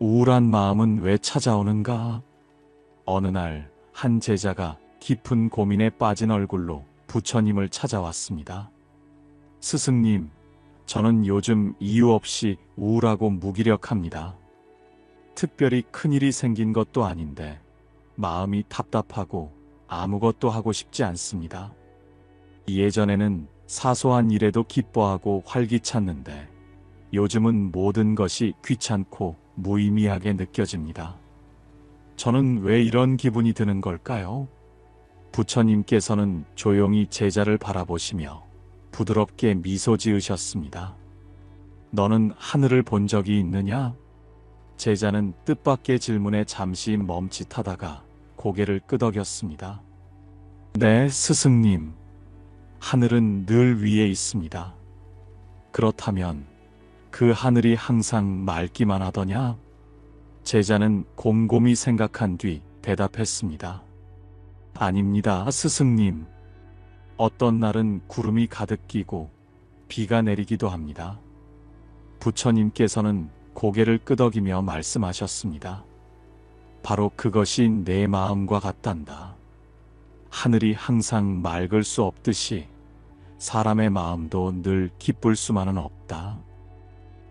우울한 마음은 왜 찾아오는가? 어느 날 한 제자가 깊은 고민에 빠진 얼굴로 부처님을 찾아왔습니다. 스승님, 저는 요즘 이유 없이 우울하고 무기력합니다. 특별히 큰일이 생긴 것도 아닌데 마음이 답답하고 아무것도 하고 싶지 않습니다. 예전에는 사소한 일에도 기뻐하고 활기찼는데 요즘은 모든 것이 귀찮고 무의미하게 느껴집니다. 저는 왜 이런 기분이 드는 걸까요? 부처님께서는 조용히 제자를 바라보시며 부드럽게 미소 지으셨습니다. 너는 하늘을 본 적이 있느냐? 제자는 뜻밖의 질문에 잠시 멈칫하다가 고개를 끄덕였습니다. 네, 스승님. 하늘은 늘 위에 있습니다. 그렇다면 그 하늘이 항상 맑기만 하더냐? 제자는 곰곰이 생각한 뒤 대답했습니다. 아닙니다, 스승님. 어떤 날은 구름이 가득 끼고 비가 내리기도 합니다. 부처님께서는 고개를 끄덕이며 말씀하셨습니다. 바로 그것이 내 마음과 같단다. 하늘이 항상 맑을 수 없듯이 사람의 마음도 늘 기쁠 수만은 없다.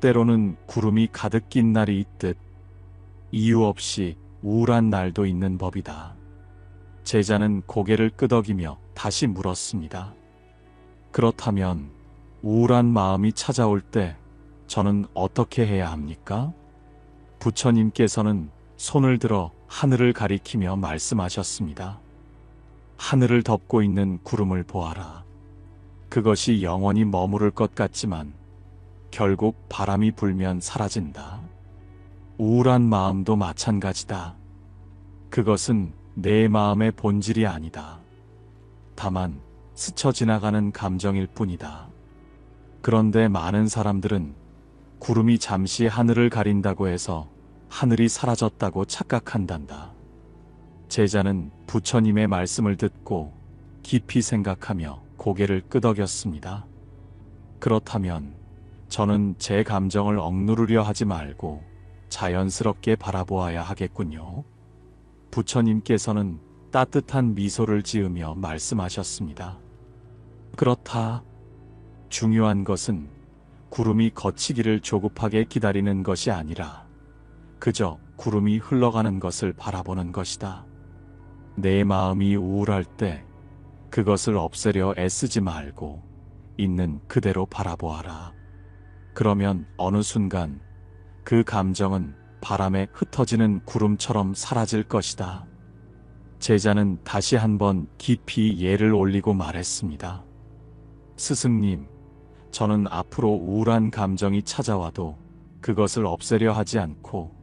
때로는 구름이 가득 낀 날이 있듯 이유 없이 우울한 날도 있는 법이다. 제자는 고개를 끄덕이며 다시 물었습니다. 그렇다면 우울한 마음이 찾아올 때 저는 어떻게 해야 합니까? 부처님께서는 손을 들어 하늘을 가리키며 말씀하셨습니다. 하늘을 덮고 있는 구름을 보아라. 그것이 영원히 머무를 것 같지만 결국 바람이 불면 사라진다. 우울한 마음도 마찬가지다. 그것은 내 마음의 본질이 아니다. 다만 스쳐 지나가는 감정일 뿐이다. 그런데 많은 사람들은 구름이 잠시 하늘을 가린다고 해서 하늘이 사라졌다고 착각한단다. 제자는 부처님의 말씀을 듣고 깊이 생각하며 고개를 끄덕였습니다. 그렇다면 저는 제 감정을 억누르려 하지 말고 자연스럽게 바라보아야 하겠군요. 부처님께서는 따뜻한 미소를 지으며 말씀하셨습니다. 그렇다. 중요한 것은 구름이 걷히기를 조급하게 기다리는 것이 아니라 그저 구름이 흘러가는 것을 바라보는 것이다. 내 마음이 우울할 때 그것을 없애려 애쓰지 말고 있는 그대로 바라보아라. 그러면 어느 순간 그 감정은 바람에 흩어지는 구름처럼 사라질 것이다. 제자는 다시 한번 깊이 예를 올리고 말했습니다. 스승님, 저는 앞으로 우울한 감정이 찾아와도 그것을 없애려 하지 않고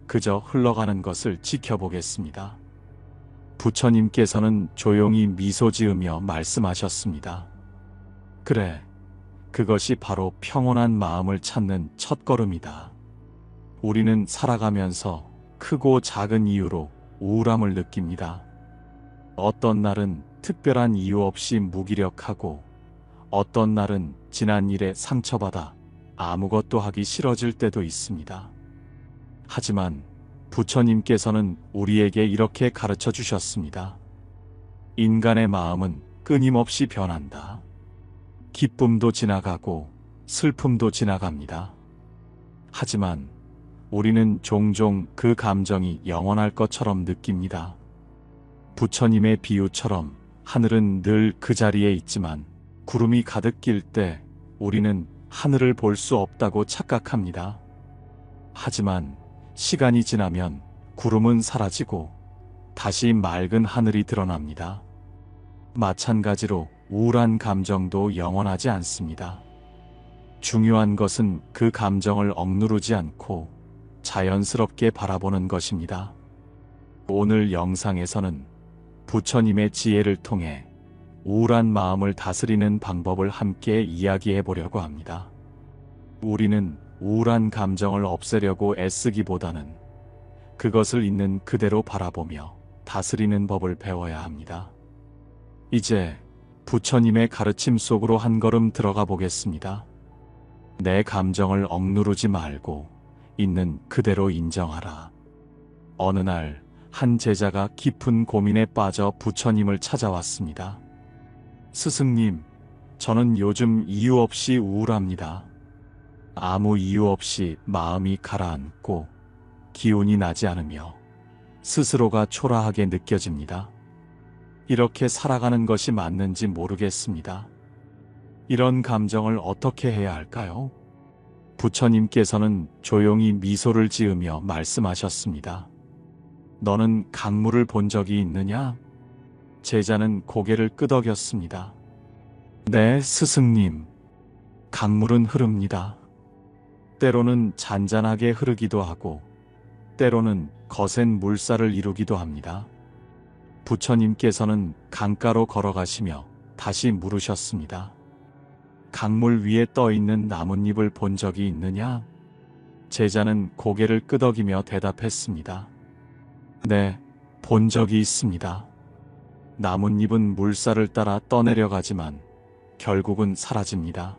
그저 흘러가는 것을 지켜보겠습니다. 부처님께서는 조용히 미소 지으며 말씀하셨습니다. 그래, 그것이 바로 평온한 마음을 찾는 첫걸음이다. 우리는 살아가면서 크고 작은 이유로 우울함을 느낍니다. 어떤 날은 특별한 이유 없이 무기력하고 어떤 날은 지난 일에 상처받아 아무것도 하기 싫어질 때도 있습니다. 하지만 부처님께서는 우리에게 이렇게 가르쳐 주셨습니다. 인간의 마음은 끊임없이 변한다. 기쁨도 지나가고 슬픔도 지나갑니다. 하지만 우리는 종종 그 감정이 영원할 것처럼 느낍니다. 부처님의 비유처럼 하늘은 늘 그 자리에 있지만 구름이 가득 낄 때 우리는 하늘을 볼 수 없다고 착각합니다. 하지만 시간이 지나면 구름은 사라지고 다시 맑은 하늘이 드러납니다. 마찬가지로 우울한 감정도 영원하지 않습니다. 중요한 것은 그 감정을 억누르지 않고 자연스럽게 바라보는 것입니다. 오늘 영상에서는 부처님의 지혜를 통해 우울한 마음을 다스리는 방법을 함께 이야기해 보려고 합니다. 우리는 우울한 감정을 없애려고 애쓰기보다는 그것을 있는 그대로 바라보며 다스리는 법을 배워야 합니다. 이제 부처님의 가르침 속으로 한 걸음 들어가 보겠습니다. 내 감정을 억누르지 말고 있는 그대로 인정하라. 어느 날 한 제자가 깊은 고민에 빠져 부처님을 찾아왔습니다. 스승님, 저는 요즘 이유 없이 우울합니다. 아무 이유 없이 마음이 가라앉고 기운이 나지 않으며 스스로가 초라하게 느껴집니다. 이렇게 살아가는 것이 맞는지 모르겠습니다. 이런 감정을 어떻게 해야 할까요? 부처님께서는 조용히 미소를 지으며 말씀하셨습니다. 너는 강물을 본 적이 있느냐? 제자는 고개를 끄덕였습니다. 네, 스승님. 강물은 흐릅니다. 때로는 잔잔하게 흐르기도 하고, 때로는 거센 물살을 이루기도 합니다. 부처님께서는 강가로 걸어가시며 다시 물으셨습니다. 강물 위에 떠 있는 나뭇잎을 본 적이 있느냐? 제자는 고개를 끄덕이며 대답했습니다. 네, 본 적이 있습니다. 나뭇잎은 물살을 따라 떠내려가지만 결국은 사라집니다.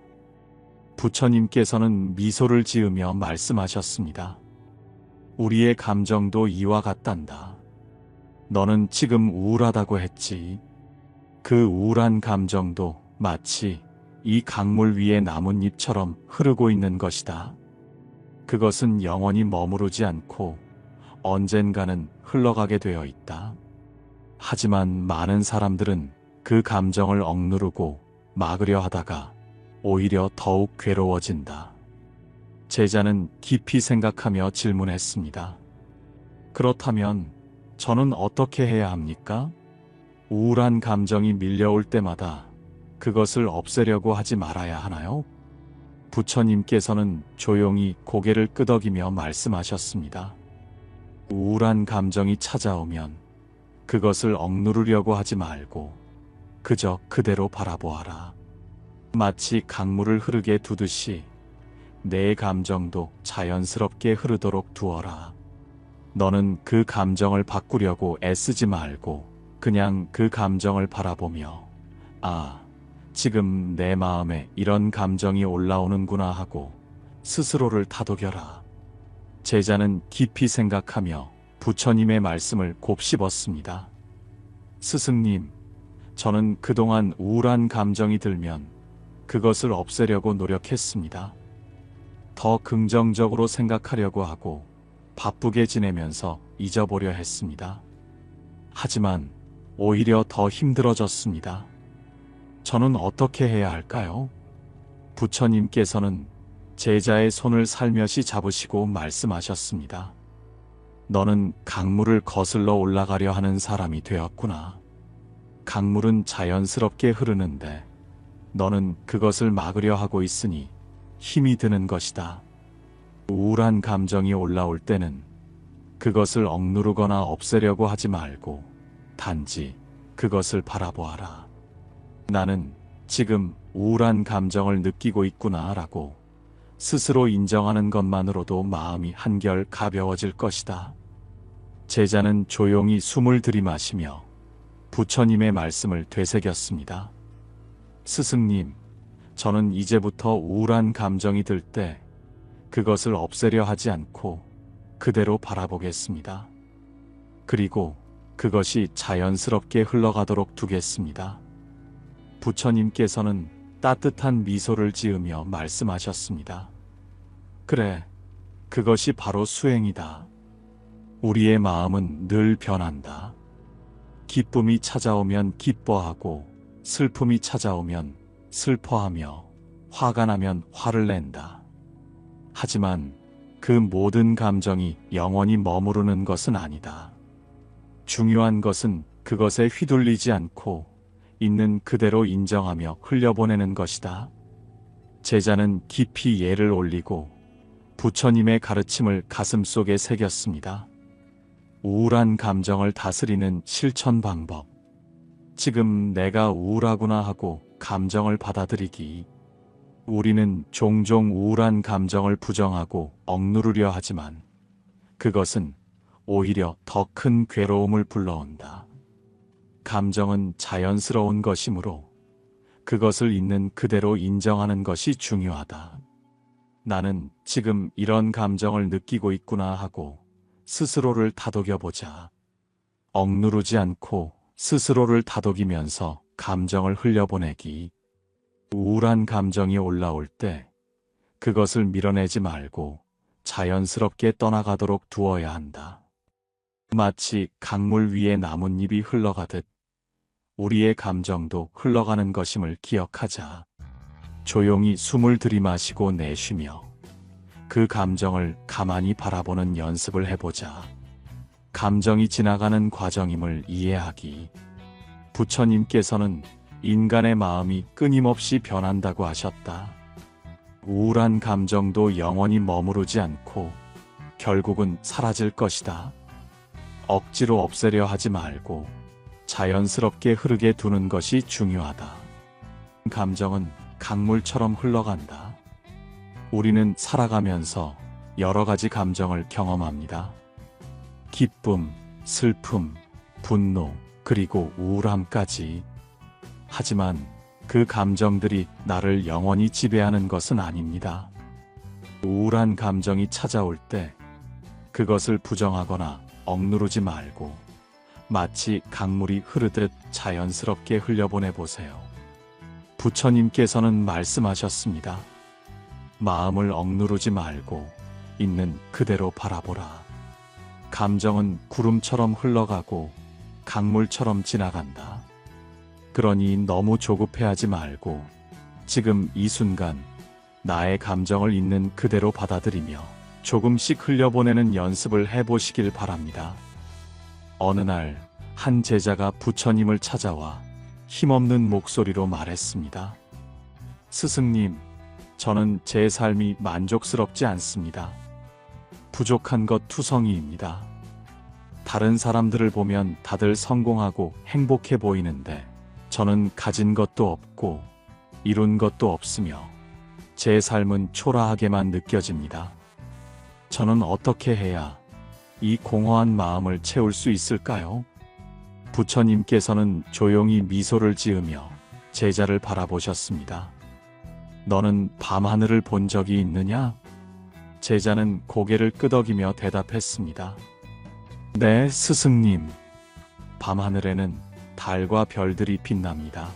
부처님께서는 미소를 지으며 말씀하셨습니다. 우리의 감정도 이와 같단다. 너는 지금 우울하다고 했지. 그 우울한 감정도 마치 이 강물 위의 나뭇잎처럼 흐르고 있는 것이다. 그것은 영원히 머무르지 않고 언젠가는 흘러가게 되어 있다. 하지만 많은 사람들은 그 감정을 억누르고 막으려 하다가 오히려 더욱 괴로워진다. 제자는 깊이 생각하며 질문했습니다. 그렇다면 저는 어떻게 해야 합니까? 우울한 감정이 밀려올 때마다 그것을 없애려고 하지 말아야 하나요? 부처님께서는 조용히 고개를 끄덕이며 말씀하셨습니다. 우울한 감정이 찾아오면 그것을 억누르려고 하지 말고 그저 그대로 바라보아라. 마치 강물을 흐르게 두듯이 내 감정도 자연스럽게 흐르도록 두어라. 너는 그 감정을 바꾸려고 애쓰지 말고 그냥 그 감정을 바라보며 아, 지금 내 마음에 이런 감정이 올라오는구나 하고 스스로를 다독여라. 제자는 깊이 생각하며 부처님의 말씀을 곱씹었습니다. 스승님, 저는 그동안 우울한 감정이 들면 그것을 없애려고 노력했습니다. 더 긍정적으로 생각하려고 하고 바쁘게 지내면서 잊어보려 했습니다. 하지만 오히려 더 힘들어졌습니다. 저는 어떻게 해야 할까요? 부처님께서는 제자의 손을 살며시 잡으시고 말씀하셨습니다. 너는 강물을 거슬러 올라가려 하는 사람이 되었구나. 강물은 자연스럽게 흐르는데 너는 그것을 막으려 하고 있으니 힘이 드는 것이다. 우울한 감정이 올라올 때는 그것을 억누르거나 없애려고 하지 말고 단지 그것을 바라보아라. 나는 지금 우울한 감정을 느끼고 있구나 라고 스스로 인정하는 것만으로도 마음이 한결 가벼워질 것이다. 제자는 조용히 숨을 들이마시며 부처님의 말씀을 되새겼습니다. 스승님, 저는 이제부터 우울한 감정이 들 때 그것을 없애려 하지 않고 그대로 바라보겠습니다. 그리고 그것이 자연스럽게 흘러가도록 두겠습니다. 부처님께서는 따뜻한 미소를 지으며 말씀하셨습니다. 그래, 그것이 바로 수행이다. 우리의 마음은 늘 변한다. 기쁨이 찾아오면 기뻐하고 슬픔이 찾아오면 슬퍼하며 화가 나면 화를 낸다. 하지만 그 모든 감정이 영원히 머무르는 것은 아니다. 중요한 것은 그것에 휘둘리지 않고 있는 그대로 인정하며 흘려보내는 것이다. 제자는 깊이 예를 올리고 부처님의 가르침을 가슴속에 새겼습니다. 우울한 감정을 다스리는 실천 방법. 지금 내가 우울하구나 하고 감정을 받아들이기. 우리는 종종 우울한 감정을 부정하고 억누르려 하지만 그것은 오히려 더 큰 괴로움을 불러온다. 감정은 자연스러운 것이므로 그것을 있는 그대로 인정하는 것이 중요하다. 나는 지금 이런 감정을 느끼고 있구나 하고 스스로를 다독여보자. 억누르지 않고 스스로를 다독이면서 감정을 흘려보내기. 우울한 감정이 올라올 때 그것을 밀어내지 말고 자연스럽게 떠나가도록 두어야 한다. 마치 강물 위에 나뭇잎이 흘러가듯 우리의 감정도 흘러가는 것임을 기억하자. 조용히 숨을 들이마시고 내쉬며 그 감정을 가만히 바라보는 연습을 해보자. 감정이 지나가는 과정임을 이해하기. 부처님께서는 인간의 마음이 끊임없이 변한다고 하셨다. 우울한 감정도 영원히 머무르지 않고 결국은 사라질 것이다. 억지로 없애려 하지 말고 자연스럽게 흐르게 두는 것이 중요하다. 감정은 강물처럼 흘러간다. 우리는 살아가면서 여러 가지 감정을 경험합니다. 기쁨, 슬픔, 분노, 그리고 우울함까지. 하지만 그 감정들이 나를 영원히 지배하는 것은 아닙니다. 우울한 감정이 찾아올 때 그것을 부정하거나 억누르지 말고 마치 강물이 흐르듯 자연스럽게 흘려보내 보세요. 부처님께서는 말씀하셨습니다. 마음을 억누르지 말고 있는 그대로 바라보라. 감정은 구름처럼 흘러가고 강물처럼 지나간다. 그러니 너무 조급해하지 말고 지금 이 순간 나의 감정을 있는 그대로 받아들이며 조금씩 흘려보내는 연습을 해보시길 바랍니다. 어느 날 한 제자가 부처님을 찾아와 힘없는 목소리로 말했습니다. 스승님, 저는 제 삶이 만족스럽지 않습니다. 부족한 것 투성이입니다. 다른 사람들을 보면 다들 성공하고 행복해 보이는데 저는 가진 것도 없고 이룬 것도 없으며 제 삶은 초라하게만 느껴집니다. 저는 어떻게 해야 이 공허한 마음을 채울 수 있을까요? 부처님께서는 조용히 미소를 지으며 제자를 바라보셨습니다. 너는 밤하늘을 본 적이 있느냐? 제자는 고개를 끄덕이며 대답했습니다. 네, 스승님. 밤하늘에는 달과 별들이 빛납니다.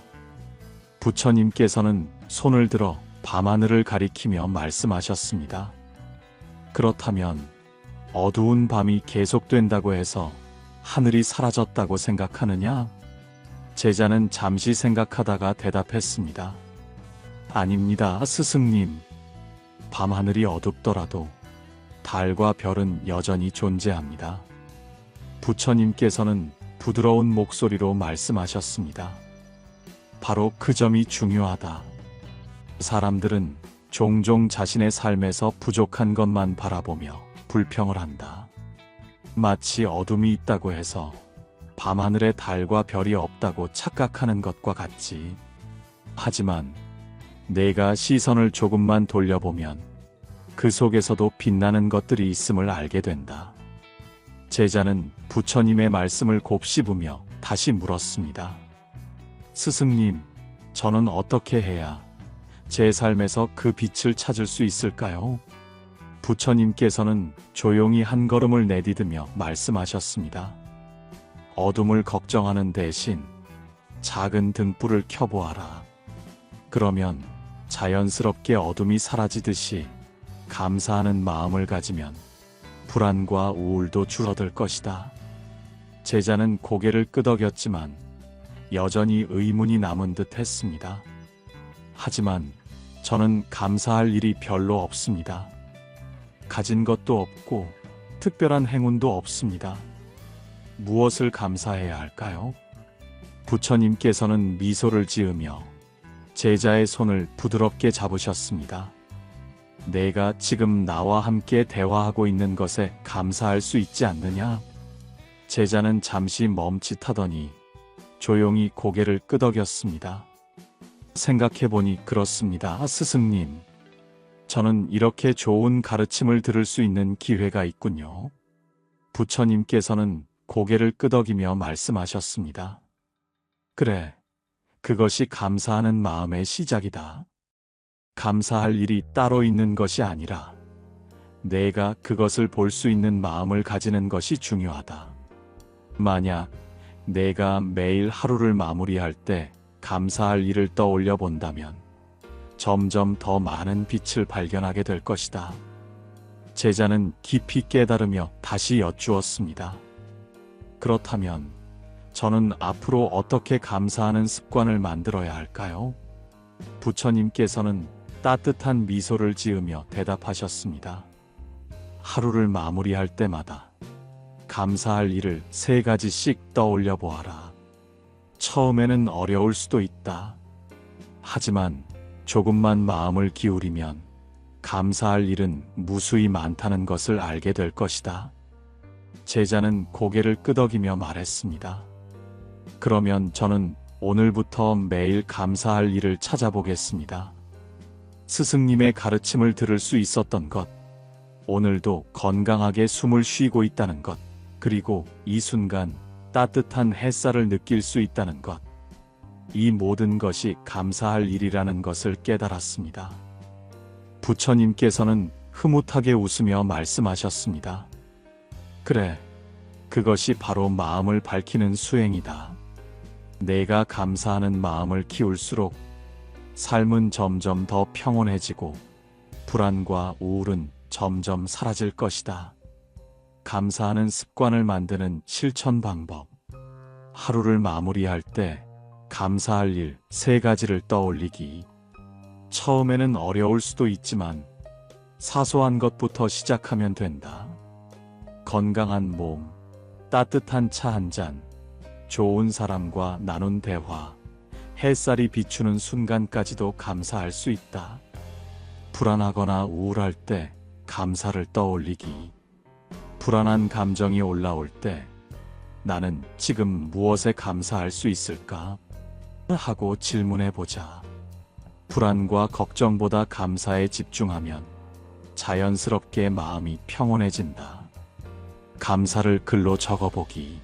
부처님께서는 손을 들어 밤하늘을 가리키며 말씀하셨습니다. 그렇다면 어두운 밤이 계속된다고 해서 하늘이 사라졌다고 생각하느냐? 제자는 잠시 생각하다가 대답했습니다. 아닙니다, 스승님. 밤하늘이 어둡더라도 달과 별은 여전히 존재합니다. 부처님께서는 부드러운 목소리로 말씀하셨습니다. 바로 그 점이 중요하다. 사람들은 종종 자신의 삶에서 부족한 것만 바라보며 불평을 한다. 마치 어둠이 있다고 해서 밤하늘에 달과 별이 없다고 착각하는 것과 같지. 하지만 내가 시선을 조금만 돌려보면 그 속에서도 빛나는 것들이 있음을 알게 된다. 제자는 부처님의 말씀을 곱씹으며 다시 물었습니다. 스승님, 저는 어떻게 해야 제 삶에서 그 빛을 찾을 수 있을까요? 부처님께서는 조용히 한 걸음을 내디디며 말씀하셨습니다. 어둠을 걱정하는 대신 작은 등불을 켜보아라. 그러면 자연스럽게 어둠이 사라지듯이 감사하는 마음을 가지면 불안과 우울도 줄어들 것이다. 제자는 고개를 끄덕였지만 여전히 의문이 남은 듯 했습니다. 하지만 저는 감사할 일이 별로 없습니다. 가진 것도 없고 특별한 행운도 없습니다. 무엇을 감사해야 할까요? 부처님께서는 미소를 지으며 제자의 손을 부드럽게 잡으셨습니다. 내가 지금 나와 함께 대화하고 있는 것에 감사할 수 있지 않느냐? 제자는 잠시 멈칫하더니 조용히 고개를 끄덕였습니다. 생각해보니 그렇습니다, 스승님. 저는 이렇게 좋은 가르침을 들을 수 있는 기회가 있군요. 부처님께서는 고개를 끄덕이며 말씀하셨습니다. 그래, 그것이 감사하는 마음의 시작이다. 감사할 일이 따로 있는 것이 아니라 내가 그것을 볼 수 있는 마음을 가지는 것이 중요하다. 만약 내가 매일 하루를 마무리할 때 감사할 일을 떠올려 본다면 점점 더 많은 빛을 발견하게 될 것이다. 제자는 깊이 깨달으며 다시 여쭈었습니다. 그렇다면 저는 앞으로 어떻게 감사하는 습관을 만들어야 할까요? 부처님께서는 따뜻한 미소를 지으며 대답하셨습니다. 하루를 마무리할 때마다 감사할 일을 3가지씩 떠올려 보아라. 처음에는 어려울 수도 있다. 하지만 조금만 마음을 기울이면 감사할 일은 무수히 많다는 것을 알게 될 것이다. 제자는 고개를 끄덕이며 말했습니다. 그러면 저는 오늘부터 매일 감사할 일을 찾아보겠습니다. 스승님의 가르침을 들을 수 있었던 것, 오늘도 건강하게 숨을 쉬고 있다는 것, 그리고 이 순간 따뜻한 햇살을 느낄 수 있다는 것, 이 모든 것이 감사할 일이라는 것을 깨달았습니다. 부처님께서는 흐뭇하게 웃으며 말씀하셨습니다. 그래, 그것이 바로 마음을 밝히는 수행이다. 내가 감사하는 마음을 키울수록 삶은 점점 더 평온해지고 불안과 우울은 점점 사라질 것이다. 감사하는 습관을 만드는 실천 방법. 하루를 마무리할 때 감사할 일 3가지를 떠올리기. 처음에는 어려울 수도 있지만 사소한 것부터 시작하면 된다. 건강한 몸, 따뜻한 차 한 잔, 좋은 사람과 나눈 대화, 햇살이 비추는 순간까지도 감사할 수 있다. 불안하거나 우울할 때 감사를 떠올리기. 불안한 감정이 올라올 때 나는 지금 무엇에 감사할 수 있을까? 하고 질문해 보자. 불안과 걱정보다 감사에 집중하면 자연스럽게 마음이 평온해진다. 감사를 글로 적어보기.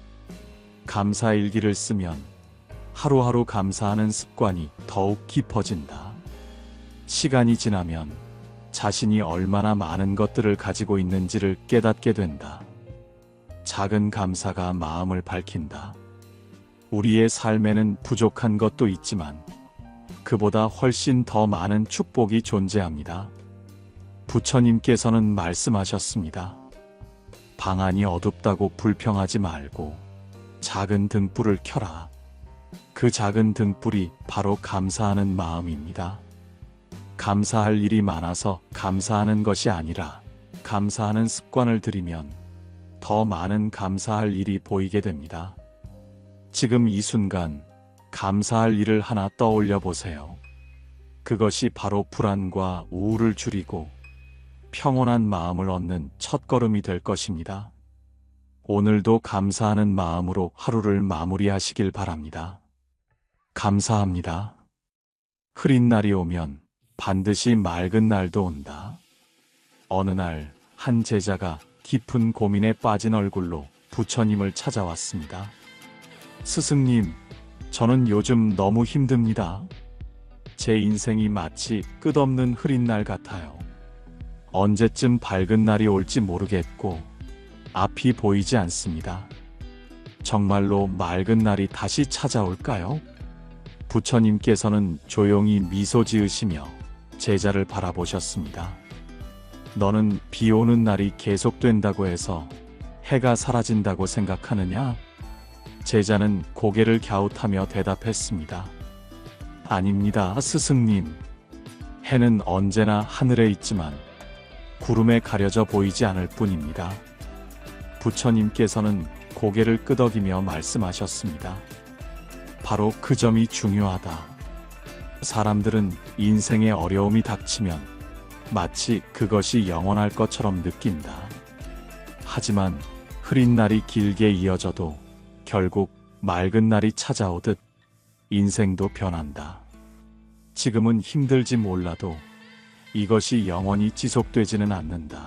감사 일기를 쓰면 하루하루 감사하는 습관이 더욱 깊어진다. 시간이 지나면 자신이 얼마나 많은 것들을 가지고 있는지를 깨닫게 된다. 작은 감사가 마음을 밝힌다. 우리의 삶에는 부족한 것도 있지만 그보다 훨씬 더 많은 축복이 존재합니다. 부처님께서는 말씀하셨습니다. 방 안이 어둡다고 불평하지 말고 작은 등불을 켜라. 그 작은 등불이 바로 감사하는 마음입니다. 감사할 일이 많아서 감사하는 것이 아니라 감사하는 습관을 들이면 더 많은 감사할 일이 보이게 됩니다. 지금 이 순간 감사할 일을 하나 떠올려 보세요. 그것이 바로 불안과 우울을 줄이고 평온한 마음을 얻는 첫걸음이 될 것입니다. 오늘도 감사하는 마음으로 하루를 마무리하시길 바랍니다. 감사합니다. 흐린 날이 오면 반드시 맑은 날도 온다. 어느 날 한 제자가 깊은 고민에 빠진 얼굴로 부처님을 찾아왔습니다. 스승님, 저는 요즘 너무 힘듭니다. 제 인생이 마치 끝없는 흐린 날 같아요. 언제쯤 밝은 날이 올지 모르겠고 앞이 보이지 않습니다. 정말로 맑은 날이 다시 찾아올까요? 부처님께서는 조용히 미소 지으시며 제자를 바라보셨습니다. 너는 비 오는 날이 계속된다고 해서 해가 사라진다고 생각하느냐? 제자는 고개를 갸웃하며 대답했습니다. 아닙니다, 스승님. 해는 언제나 하늘에 있지만 구름에 가려져 보이지 않을 뿐입니다. 부처님께서는 고개를 끄덕이며 말씀하셨습니다. 바로 그 점이 중요하다. 사람들은 인생에 어려움이 닥치면 마치 그것이 영원할 것처럼 느낀다. 하지만 흐린 날이 길게 이어져도 결국 맑은 날이 찾아오듯 인생도 변한다. 지금은 힘들지 몰라도 이것이 영원히 지속되지는 않는다.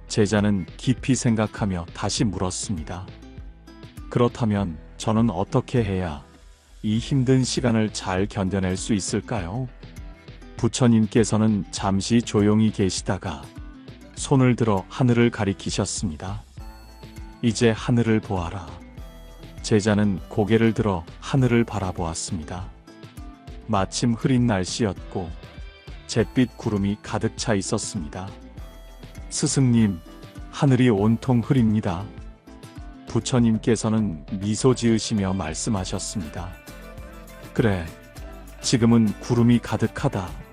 제자는 깊이 생각하며 다시 물었습니다. 그렇다면 저는 어떻게 해야 이 힘든 시간을 잘 견뎌낼 수 있을까요? 부처님께서는 잠시 조용히 계시다가 손을 들어 하늘을 가리키셨습니다. 이제 하늘을 보아라. 제자는 고개를 들어 하늘을 바라보았습니다. 마침 흐린 날씨였고 잿빛 구름이 가득 차 있었습니다. 스승님, 하늘이 온통 흐립니다. 부처님께서는 미소 지으시며 말씀하셨습니다. 그래, 지금은 구름이 가득하다.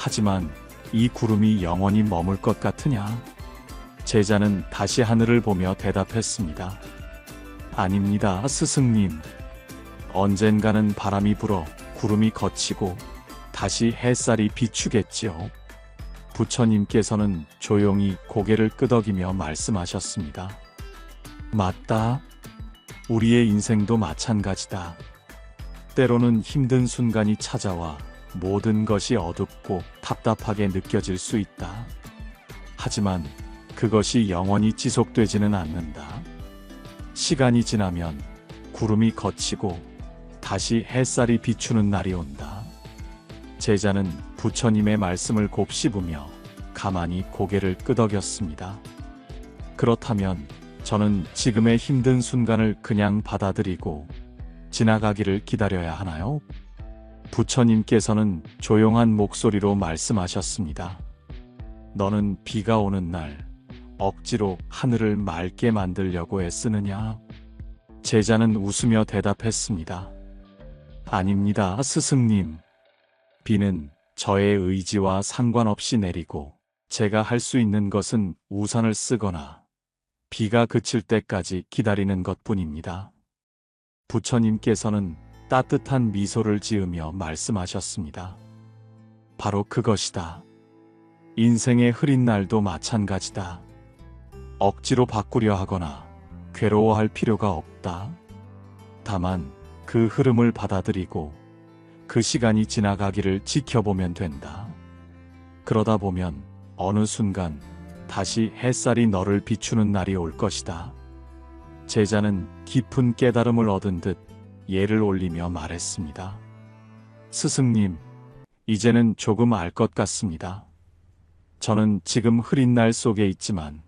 하지만 이 구름이 영원히 머물 것 같으냐? 제자는 다시 하늘을 보며 대답했습니다. 아닙니다, 스승님. 언젠가는 바람이 불어 구름이 걷히고 다시 햇살이 비추겠지요. 부처님께서는 조용히 고개를 끄덕이며 말씀하셨습니다. 맞다. 우리의 인생도 마찬가지다. 때로는 힘든 순간이 찾아와 모든 것이 어둡고 답답하게 느껴질 수 있다. 하지만 그것이 영원히 지속되지는 않는다. 시간이 지나면 구름이 걷히고 다시 햇살이 비추는 날이 온다. 제자는 부처님의 말씀을 곱씹으며 가만히 고개를 끄덕였습니다. 그렇다면 저는 지금의 힘든 순간을 그냥 받아들이고 지나가기를 기다려야 하나요? 부처님께서는 조용한 목소리로 말씀하셨습니다. 너는 비가 오는 날 억지로 하늘을 맑게 만들려고 애쓰느냐? 제자는 웃으며 대답했습니다. 아닙니다, 스승님. 비는 저의 의지와 상관없이 내리고 제가 할 수 있는 것은 우산을 쓰거나 비가 그칠 때까지 기다리는 것뿐입니다. 부처님께서는 따뜻한 미소를 지으며 말씀하셨습니다. 바로 그것이다. 인생의 흐린 날도 마찬가지다. 억지로 바꾸려 하거나 괴로워할 필요가 없다. 다만 그 흐름을 받아들이고 그 시간이 지나가기를 지켜보면 된다. 그러다 보면 어느 순간 다시 햇살이 너를 비추는 날이 올 것이다. 제자는 깊은 깨달음을 얻은 듯 예를 올리며 말했습니다. 스승님, 이제는 조금 알 것 같습니다. 저는 지금 흐린 날 속에 있지만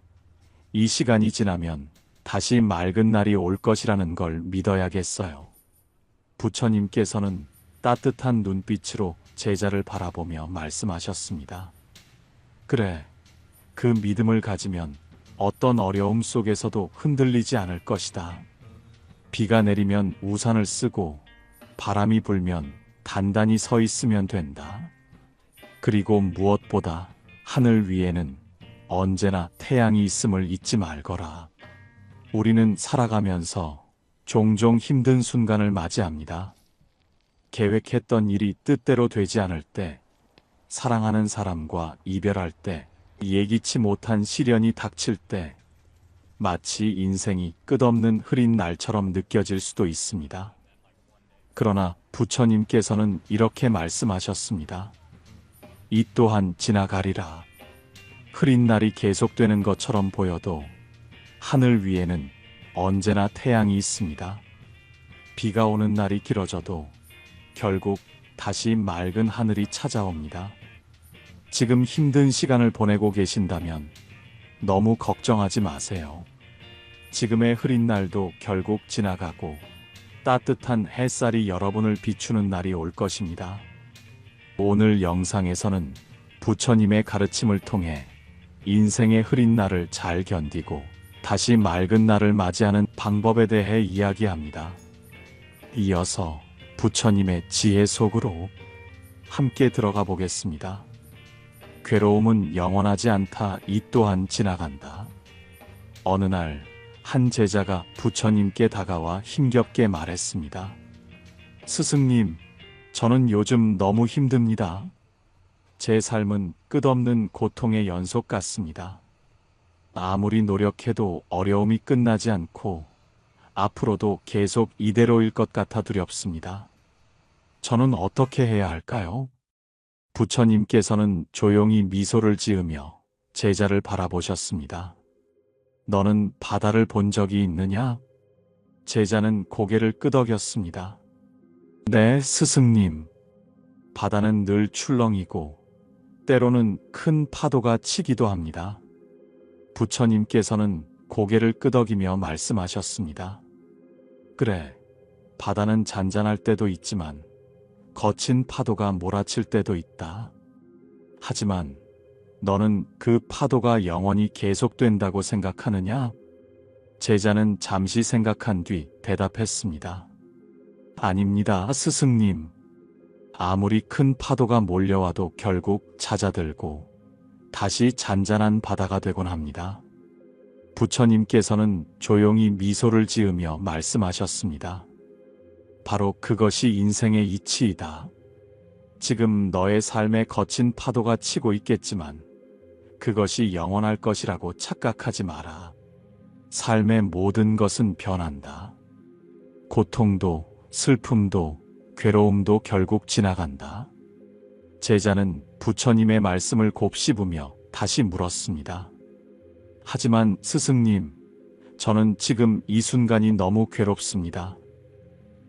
이 시간이 지나면 다시 맑은 날이 올 것이라는 걸 믿어야겠어요. 부처님께서는 따뜻한 눈빛으로 제자를 바라보며 말씀하셨습니다. 그래, 그 믿음을 가지면 어떤 어려움 속에서도 흔들리지 않을 것이다. 비가 내리면 우산을 쓰고 바람이 불면 단단히 서 있으면 된다. 그리고 무엇보다 하늘 위에는 언제나 태양이 있음을 잊지 말거라. 우리는 살아가면서 종종 힘든 순간을 맞이합니다. 계획했던 일이 뜻대로 되지 않을 때, 사랑하는 사람과 이별할 때, 예기치 못한 시련이 닥칠 때, 마치 인생이 끝없는 흐린 날처럼 느껴질 수도 있습니다. 그러나 부처님께서는 이렇게 말씀하셨습니다. 이 또한 지나가리라. 흐린 날이 계속되는 것처럼 보여도 하늘 위에는 언제나 태양이 있습니다. 비가 오는 날이 길어져도 결국 다시 맑은 하늘이 찾아옵니다. 지금 힘든 시간을 보내고 계신다면 너무 걱정하지 마세요. 지금의 흐린 날도 결국 지나가고 따뜻한 햇살이 여러분을 비추는 날이 올 것입니다. 오늘 영상에서는 부처님의 가르침을 통해 인생의 흐린 날을 잘 견디고 다시 맑은 날을 맞이하는 방법에 대해 이야기합니다. 이어서 부처님의 지혜 속으로 함께 들어가 보겠습니다. 괴로움은 영원하지 않다. 이 또한 지나간다. 어느 날 한 제자가 부처님께 다가와 힘겹게 말했습니다. 스승님, 저는 요즘 너무 힘듭니다. 제 삶은 끝없는 고통의 연속 같습니다. 아무리 노력해도 어려움이 끝나지 않고 앞으로도 계속 이대로일 것 같아 두렵습니다. 저는 어떻게 해야 할까요? 부처님께서는 조용히 미소를 지으며 제자를 바라보셨습니다. 너는 바다를 본 적이 있느냐? 제자는 고개를 끄덕였습니다. 네, 스승님. 바다는 늘 출렁이고 때로는 큰 파도가 치기도 합니다. 부처님께서는 고개를 끄덕이며 말씀하셨습니다. 그래, 바다는 잔잔할 때도 있지만 거친 파도가 몰아칠 때도 있다. 하지만 너는 그 파도가 영원히 계속된다고 생각하느냐? 제자는 잠시 생각한 뒤 대답했습니다. 아닙니다, 스승님. 아무리 큰 파도가 몰려와도 결국 잦아들고 다시 잔잔한 바다가 되곤 합니다. 부처님께서는 조용히 미소를 지으며 말씀하셨습니다. 바로 그것이 인생의 이치이다. 지금 너의 삶에 거친 파도가 치고 있겠지만 그것이 영원할 것이라고 착각하지 마라. 삶의 모든 것은 변한다. 고통도, 슬픔도, 괴로움도 결국 지나간다. 제자는 부처님의 말씀을 곱씹으며 다시 물었습니다. 하지만 스승님, 저는 지금 이 순간이 너무 괴롭습니다.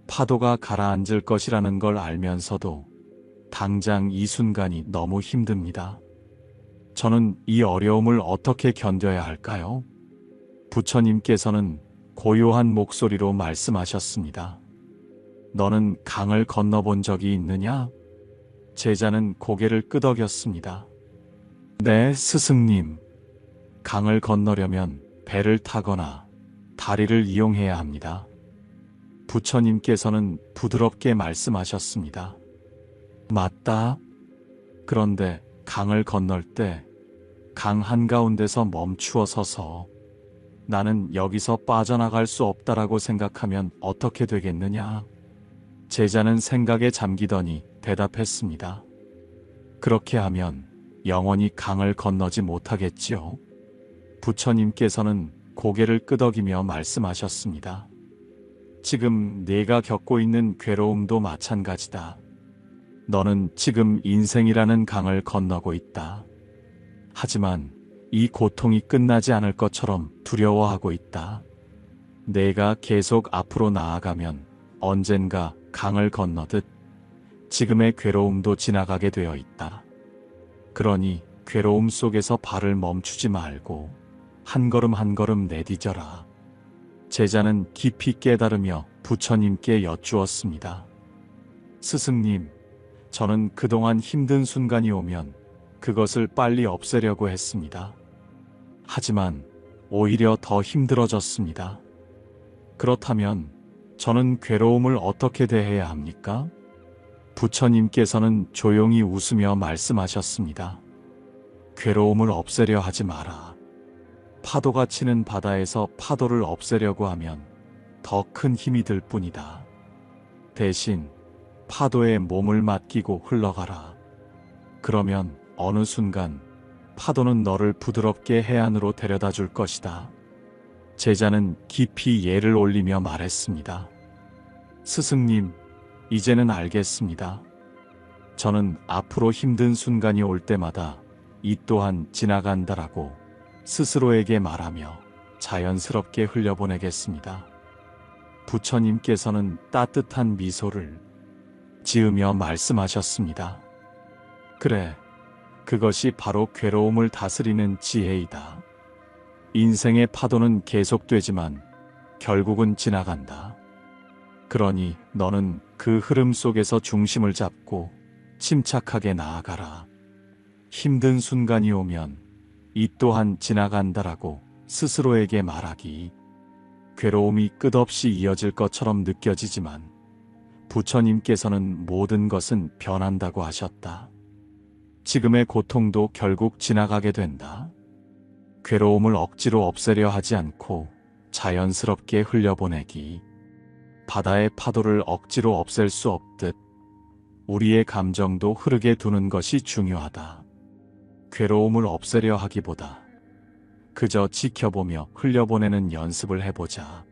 파도가 가라앉을 것이라는 걸 알면서도 당장 이 순간이 너무 힘듭니다. 저는 이 어려움을 어떻게 견뎌야 할까요? 부처님께서는 고요한 목소리로 말씀하셨습니다. 너는 강을 건너본 적이 있느냐? 제자는 고개를 끄덕였습니다. 네, 스승님. 강을 건너려면 배를 타거나 다리를 이용해야 합니다. 부처님께서는 부드럽게 말씀하셨습니다. 맞다. 그런데 강을 건널 때 강 한가운데서 멈추어 서서 나는 여기서 빠져나갈 수 없다라고 생각하면 어떻게 되겠느냐? 제자는 생각에 잠기더니 대답했습니다. 그렇게 하면 영원히 강을 건너지 못하겠지요. 부처님께서는 고개를 끄덕이며 말씀하셨습니다. 지금 네가 겪고 있는 괴로움도 마찬가지다. 너는 지금 인생이라는 강을 건너고 있다. 하지만 이 고통이 끝나지 않을 것처럼 두려워하고 있다. 내가 계속 앞으로 나아가면 언젠가 강을 건너듯 지금의 괴로움도 지나가게 되어 있다. 그러니 괴로움 속에서 발을 멈추지 말고 한 걸음 한 걸음 내디뎌라. 제자는 깊이 깨달으며 부처님께 여쭈었습니다. 스승님, 저는 그동안 힘든 순간이 오면 그것을 빨리 없애려고 했습니다. 하지만 오히려 더 힘들어졌습니다. 그렇다면 저는 괴로움을 어떻게 대해야 합니까? 부처님께서는 조용히 웃으며 말씀하셨습니다. 괴로움을 없애려 하지 마라. 파도가 치는 바다에서 파도를 없애려고 하면 더 큰 힘이 들 뿐이다. 대신 파도에 몸을 맡기고 흘러가라. 그러면 어느 순간 파도는 너를 부드럽게 해안으로 데려다 줄 것이다. 제자는 깊이 예를 올리며 말했습니다. 스승님, 이제는 알겠습니다. 저는 앞으로 힘든 순간이 올 때마다 이 또한 지나간다라고 스스로에게 말하며 자연스럽게 흘려보내겠습니다. 부처님께서는 따뜻한 미소를 지으며 말씀하셨습니다. 그래, 그것이 바로 괴로움을 다스리는 지혜이다. 인생의 파도는 계속되지만 결국은 지나간다. 그러니 너는 그 흐름 속에서 중심을 잡고 침착하게 나아가라. 힘든 순간이 오면 이 또한 지나간다라고 스스로에게 말하기. 괴로움이 끝없이 이어질 것처럼 느껴지지만 부처님께서는 모든 것은 변한다고 하셨다. 지금의 고통도 결국 지나가게 된다. 괴로움을 억지로 없애려 하지 않고 자연스럽게 흘려보내기. 바다의 파도를 억지로 없앨 수 없듯 우리의 감정도 흐르게 두는 것이 중요하다. 괴로움을 없애려 하기보다 그저 지켜보며 흘려보내는 연습을 해보자.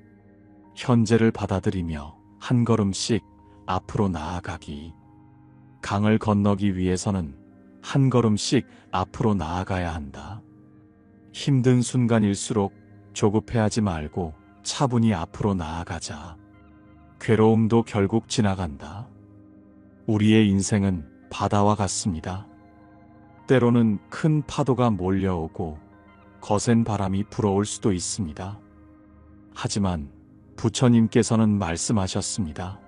현재를 받아들이며 한 걸음씩 앞으로 나아가기. 강을 건너기 위해서는 한 걸음씩 앞으로 나아가야 한다. 힘든 순간일수록 조급해하지 말고 차분히 앞으로 나아가자. 괴로움도 결국 지나간다. 우리의 인생은 바다와 같습니다. 때로는 큰 파도가 몰려오고 거센 바람이 불어올 수도 있습니다. 하지만 부처님께서는 말씀하셨습니다.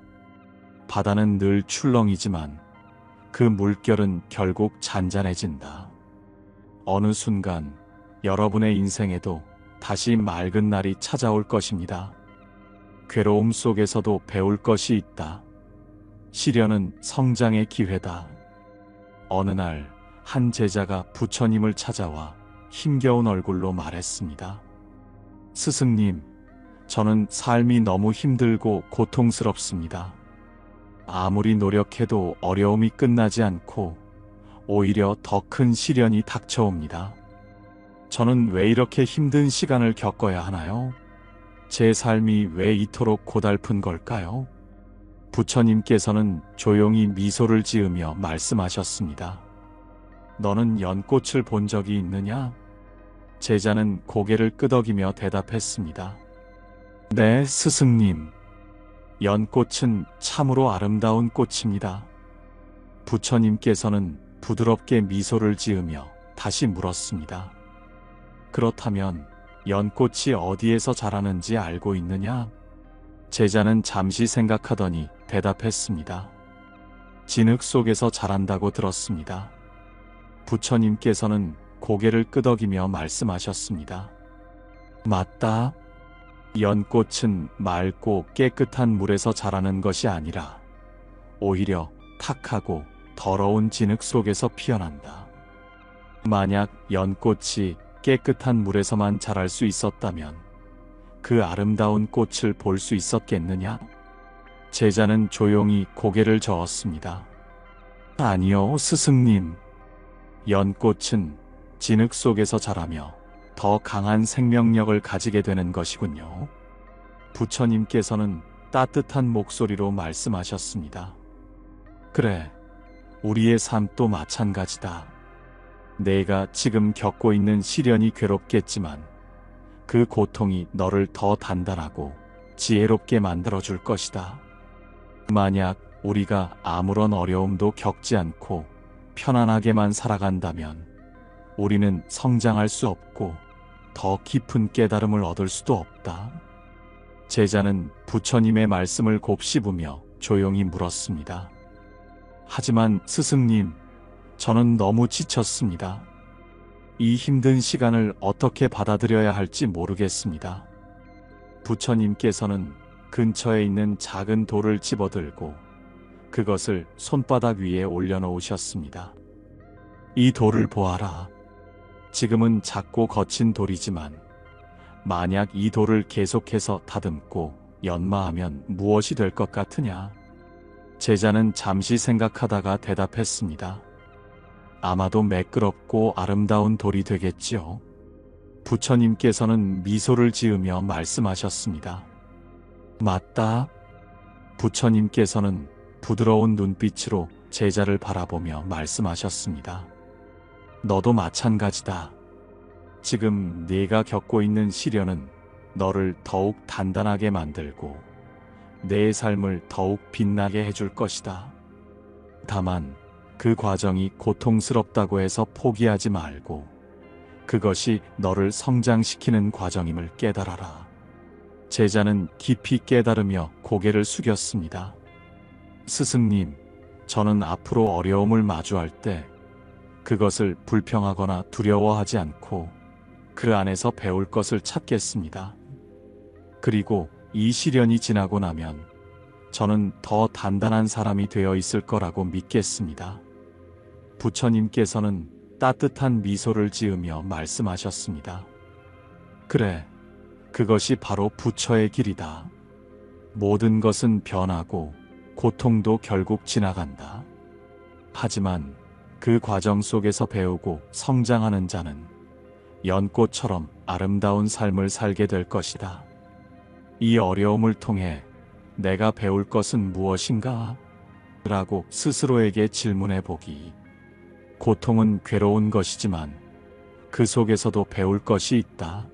바다는 늘 출렁이지만 그 물결은 결국 잔잔해진다. 어느 순간 여러분의 인생에도 다시 맑은 날이 찾아올 것입니다. 괴로움 속에서도 배울 것이 있다. 시련은 성장의 기회다. 어느 날 한 제자가 부처님을 찾아와 힘겨운 얼굴로 말했습니다. 스승님, 저는 삶이 너무 힘들고 고통스럽습니다. 아무리 노력해도 어려움이 끝나지 않고 오히려 더 큰 시련이 닥쳐옵니다. 저는 왜 이렇게 힘든 시간을 겪어야 하나요? 제 삶이 왜 이토록 고달픈 걸까요? 부처님께서는 조용히 미소를 지으며 말씀하셨습니다. 너는 연꽃을 본 적이 있느냐? 제자는 고개를 끄덕이며 대답했습니다. 네, 스승님. 연꽃은 참으로 아름다운 꽃입니다. 부처님께서는 부드럽게 미소를 지으며 다시 물었습니다. 그렇다면 연꽃이 어디에서 자라는지 알고 있느냐? 제자는 잠시 생각하더니 대답했습니다. 진흙 속에서 자란다고 들었습니다. 부처님께서는 고개를 끄덕이며 말씀하셨습니다. 맞다. 연꽃은 맑고 깨끗한 물에서 자라는 것이 아니라 오히려 탁하고 더러운 진흙 속에서 피어난다. 만약 연꽃이 깨끗한 물에서만 자랄 수 있었다면 그 아름다운 꽃을 볼 수 있었겠느냐? 제자는 조용히 고개를 저었습니다. 아니요, 스승님. 연꽃은 진흙 속에서 자라며 더 강한 생명력을 가지게 되는 것이군요. 부처님께서는 따뜻한 목소리로 말씀하셨습니다. 그래, 우리의 삶도 마찬가지다. 내가 지금 겪고 있는 시련이 괴롭겠지만 그 고통이 너를 더 단단하고 지혜롭게 만들어줄 것이다. 만약 우리가 아무런 어려움도 겪지 않고 편안하게만 살아간다면 우리는 성장할 수 없고 더 깊은 깨달음을 얻을 수도 없다. 제자는 부처님의 말씀을 곱씹으며 조용히 물었습니다. 하지만 스승님, 저는 너무 지쳤습니다. 이 힘든 시간을 어떻게 받아들여야 할지 모르겠습니다. 부처님께서는 근처에 있는 작은 돌을 집어들고 그것을 손바닥 위에 올려놓으셨습니다. 이 돌을 보아라. 지금은 작고 거친 돌이지만 만약 이 돌을 계속해서 다듬고 연마하면 무엇이 될 것 같으냐? 제자는 잠시 생각하다가 대답했습니다. 아마도 매끄럽고 아름다운 돌이 되겠지요. 부처님께서는 미소를 지으며 말씀하셨습니다. 맞다. 부처님께서는 부드러운 눈빛으로 제자를 바라보며 말씀하셨습니다. 너도 마찬가지다. 지금 네가 겪고 있는 시련은 너를 더욱 단단하게 만들고 내 삶을 더욱 빛나게 해줄 것이다. 다만 그 과정이 고통스럽다고 해서 포기하지 말고 그것이 너를 성장시키는 과정임을 깨달아라. 제자는 깊이 깨달으며 고개를 숙였습니다. 스승님, 저는 앞으로 어려움을 마주할 때 그것을 불평하거나 두려워하지 않고 그 안에서 배울 것을 찾겠습니다. 그리고 이 시련이 지나고 나면 저는 더 단단한 사람이 되어 있을 거라고 믿겠습니다. 부처님께서는 따뜻한 미소를 지으며 말씀하셨습니다. 그래, 그것이 바로 부처의 길이다. 모든 것은 변하고 고통도 결국 지나간다. 하지만 그 과정 속에서 배우고 성장하는 자는 연꽃처럼 아름다운 삶을 살게 될 것이다. 이 어려움을 통해 내가 배울 것은 무엇인가? 라고 스스로에게 질문해 보기. 고통은 괴로운 것이지만 그 속에서도 배울 것이 있다.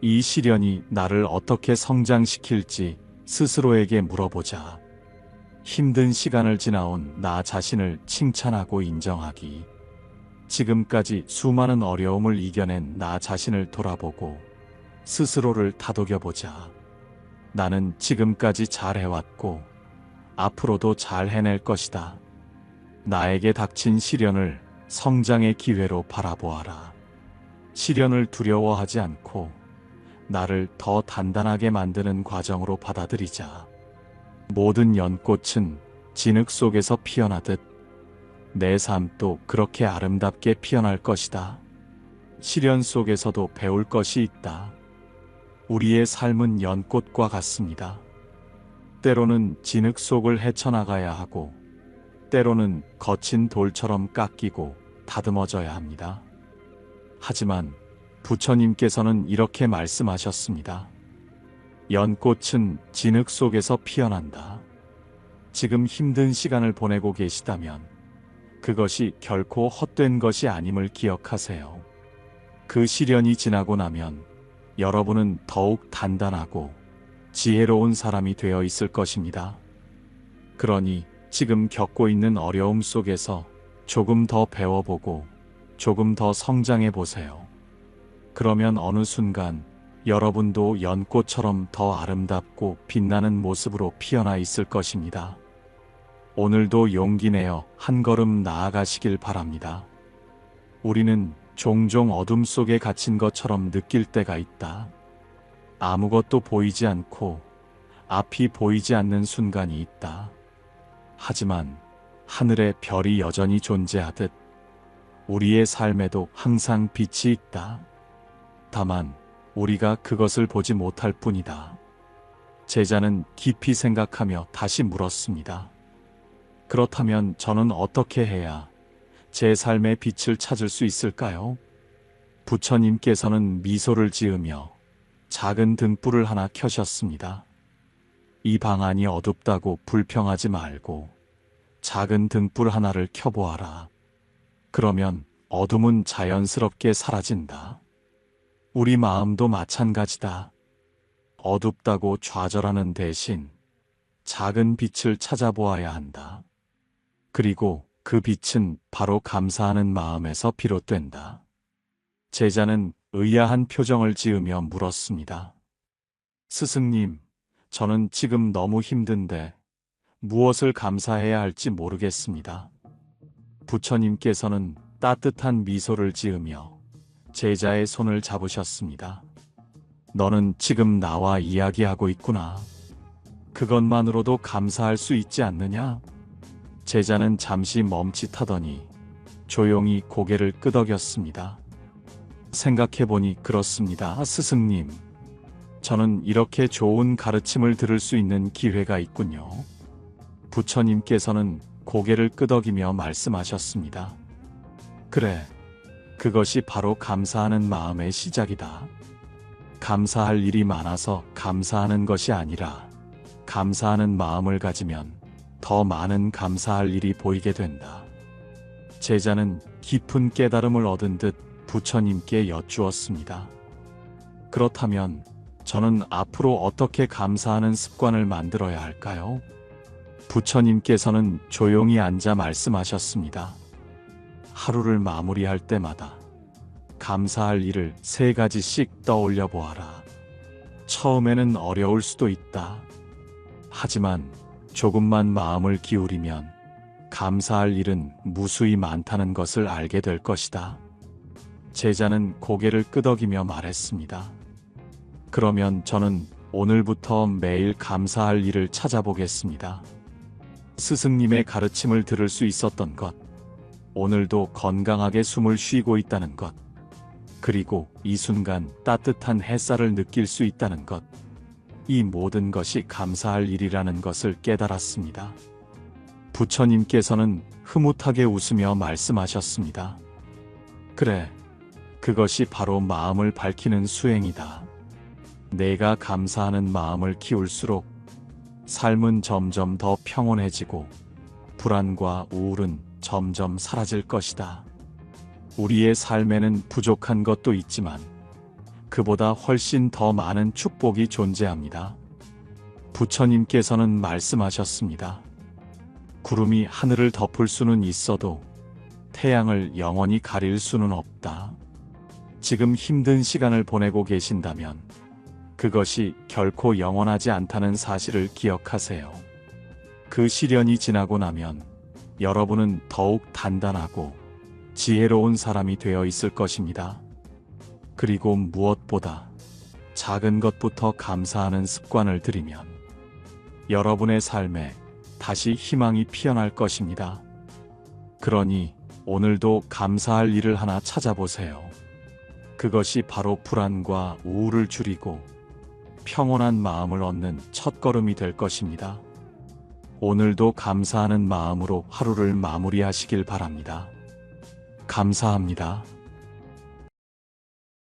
이 시련이 나를 어떻게 성장시킬지 스스로에게 물어보자. 힘든 시간을 지나온 나 자신을 칭찬하고 인정하기. 지금까지 수많은 어려움을 이겨낸 나 자신을 돌아보고 스스로를 다독여보자. 나는 지금까지 잘 해왔고 앞으로도 잘 해낼 것이다. 나에게 닥친 시련을 성장의 기회로 바라보아라. 시련을 두려워하지 않고 나를 더 단단하게 만드는 과정으로 받아들이자. 모든 연꽃은 진흙 속에서 피어나듯 내 삶도 그렇게 아름답게 피어날 것이다. 시련 속에서도 배울 것이 있다. 우리의 삶은 연꽃과 같습니다. 때로는 진흙 속을 헤쳐나가야 하고 때로는 거친 돌처럼 깎이고 다듬어져야 합니다. 하지만 부처님께서는 이렇게 말씀하셨습니다. 연꽃은 진흙 속에서 피어난다. 지금 힘든 시간을 보내고 계시다면 그것이 결코 헛된 것이 아님을 기억하세요. 그 시련이 지나고 나면 여러분은 더욱 단단하고 지혜로운 사람이 되어 있을 것입니다. 그러니 지금 겪고 있는 어려움 속에서 조금 더 배워보고 조금 더 성장해 보세요. 그러면 어느 순간 여러분도 연꽃처럼 더 아름답고 빛나는 모습으로 피어나 있을 것입니다. 오늘도 용기 내어 한 걸음 나아가시길 바랍니다. 우리는 종종 어둠 속에 갇힌 것처럼 느낄 때가 있다. 아무것도 보이지 않고 앞이 보이지 않는 순간이 있다. 하지만 하늘에 별이 여전히 존재하듯 우리의 삶에도 항상 빛이 있다. 다만 우리가 그것을 보지 못할 뿐이다. 제자는 깊이 생각하며 다시 물었습니다. 그렇다면 저는 어떻게 해야 제 삶의 빛을 찾을 수 있을까요? 부처님께서는 미소를 지으며 작은 등불을 하나 켜셨습니다. 이 방안이 어둡다고 불평하지 말고 작은 등불 하나를 켜보아라. 그러면 어둠은 자연스럽게 사라진다. 우리 마음도 마찬가지다. 어둡다고 좌절하는 대신 작은 빛을 찾아보아야 한다. 그리고 그 빛은 바로 감사하는 마음에서 비롯된다. 제자는 의아한 표정을 지으며 물었습니다. 스승님, 저는 지금 너무 힘든데 무엇을 감사해야 할지 모르겠습니다. 부처님께서는 따뜻한 미소를 지으며 제자의 손을 잡으셨습니다. 너는 지금 나와 이야기하고 있구나. 그것만으로도 감사할 수 있지 않느냐? 제자는 잠시 멈칫하더니 조용히 고개를 끄덕였습니다. 생각해보니 그렇습니다, 스승님. 저는 이렇게 좋은 가르침을 들을 수 있는 기회가 있군요. 부처님께서는 고개를 끄덕이며 말씀하셨습니다. 그래, 그것이 바로 감사하는 마음의 시작이다. 감사할 일이 많아서 감사하는 것이 아니라 감사하는 마음을 가지면 더 많은 감사할 일이 보이게 된다. 제자는 깊은 깨달음을 얻은 듯 부처님께 여쭈었습니다. 그렇다면 저는 앞으로 어떻게 감사하는 습관을 만들어야 할까요? 부처님께서는 조용히 앉아 말씀하셨습니다. 하루를 마무리할 때마다 감사할 일을 3가지씩 떠올려 보아라. 처음에는 어려울 수도 있다. 하지만 조금만 마음을 기울이면 감사할 일은 무수히 많다는 것을 알게 될 것이다. 제자는 고개를 끄덕이며 말했습니다. 그러면 저는 오늘부터 매일 감사할 일을 찾아보겠습니다. 스승님의 가르침을 들을 수 있었던 것, 오늘도 건강하게 숨을 쉬고 있다는 것, 그리고 이 순간 따뜻한 햇살을 느낄 수 있다는 것, 이 모든 것이 감사할 일이라는 것을 깨달았습니다. 부처님께서는 흐뭇하게 웃으며 말씀하셨습니다. 그래, 그것이 바로 마음을 밝히는 수행이다. 내가 감사하는 마음을 키울수록 삶은 점점 더 평온해지고 불안과 우울은 점점 사라질 것이다. 우리의 삶에는 부족한 것도 있지만 그보다 훨씬 더 많은 축복이 존재합니다. 부처님께서는 말씀하셨습니다. 구름이 하늘을 덮을 수는 있어도 태양을 영원히 가릴 수는 없다. 지금 힘든 시간을 보내고 계신다면 그것이 결코 영원하지 않다는 사실을 기억하세요. 그 시련이 지나고 나면 여러분은 더욱 단단하고 지혜로운 사람이 되어 있을 것입니다. 그리고 무엇보다 작은 것부터 감사하는 습관을 들이면 여러분의 삶에 다시 희망이 피어날 것입니다. 그러니 오늘도 감사할 일을 하나 찾아보세요. 그것이 바로 불안과 우울을 줄이고 평온한 마음을 얻는 첫걸음이 될 것입니다. 오늘도 감사하는 마음으로 하루를 마무리하시길 바랍니다. 감사합니다.